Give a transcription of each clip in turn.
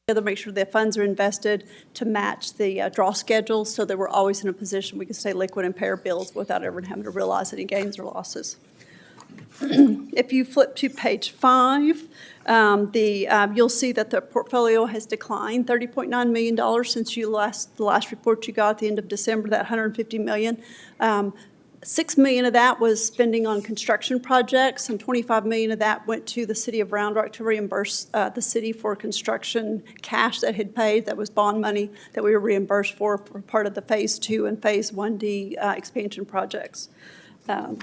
together, make sure the funds are invested to match the draw schedules, so that we're always in a position we can stay liquid and pay our bills without ever having to realize any gains or losses. If you flip to page 5, you'll see that the portfolio has declined $30.9 million since the last report you got at the end of December, that $150 million. $6 million of that was spending on construction projects, and $25 million of that went to the city of Round Rock to reimburse the city for construction cash that had paid, that was bond money that we were reimbursed for part of the Phase 2 and Phase 1D expansion projects. The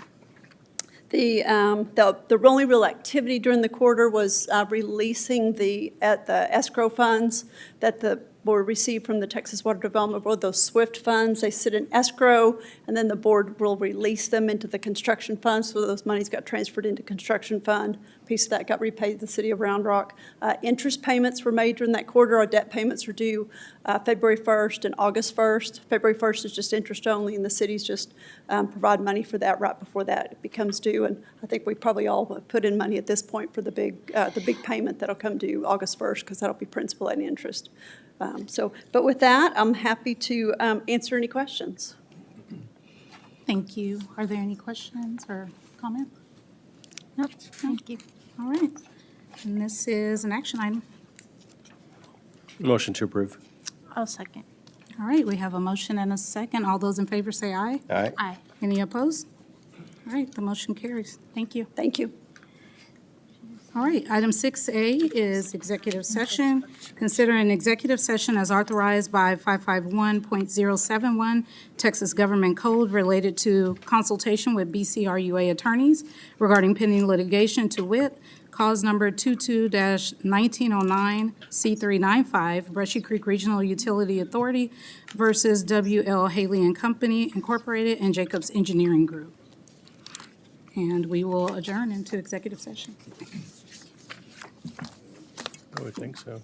only real activity during the quarter was releasing the escrow funds that were received from the Texas Water Development Board, those SWIFT funds. They sit in escrow, and then the board will release them into the construction fund, so those monies got transferred into construction fund. A piece of that got repaid to the city of Round Rock. Interest payments were made during that quarter. Our debt payments are due February 1st and August 1st. February 1st is just interest only, and the cities just provide money for that right before that becomes due. And I think we probably all put in money at this point for the big payment that'll come due August 1st, because that'll be principal and interest. But with that, I'm happy to answer any questions. Thank you. Are there any questions or comments? Nope. Thank you. All right. And this is an action item. Motion to approve. I'll second. All right. We have a motion and a second. All those in favor say aye. Aye. Aye. Any opposed? All right. The motion carries. Thank you. Thank you. All right, item 6A is executive session. Consider an executive session as authorized by 551.071 Texas Government Code related to consultation with BCRUA attorneys regarding pending litigation, to wit, cause number 22-1909 C395 Brushy Creek Regional Utility Authority versus W.L. Haley and Company Incorporated and Jacobs Engineering Group. And we will adjourn into executive session. I would think so.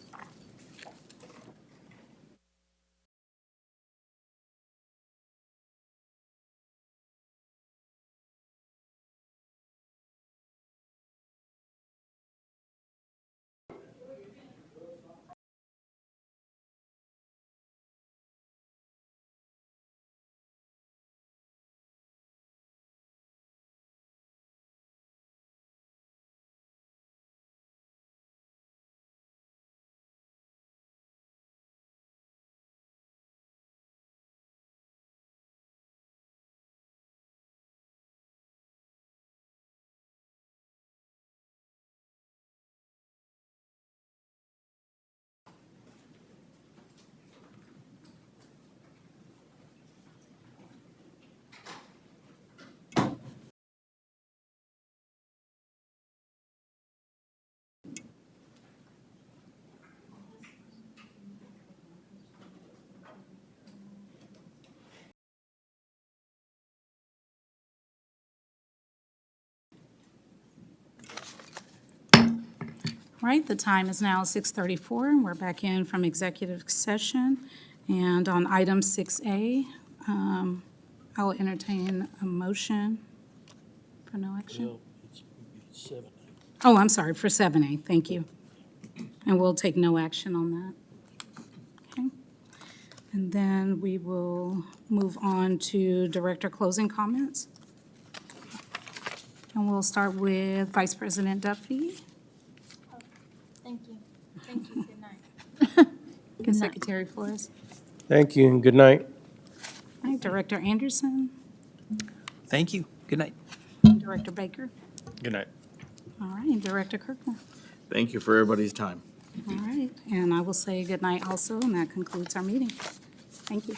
All right, the time is now 6:34, and we're back in from executive session. And on item 6A, I'll entertain a motion for no action. Well, it's 7. Oh, I'm sorry, for 7A, thank you. And we'll take no action on that. Okay. And then we will move on to director closing comments. And we'll start with Vice President Duffy. Thank you. Thank you. Good night. And Secretary Flores. Thank you and good night. All right, Director Anderson, Thank you. Good night. Director Baker. Good night. All right, Director Kirkland. Thank you for everybody's time. All right, and I will say good night also, and that concludes our meeting. Thank you.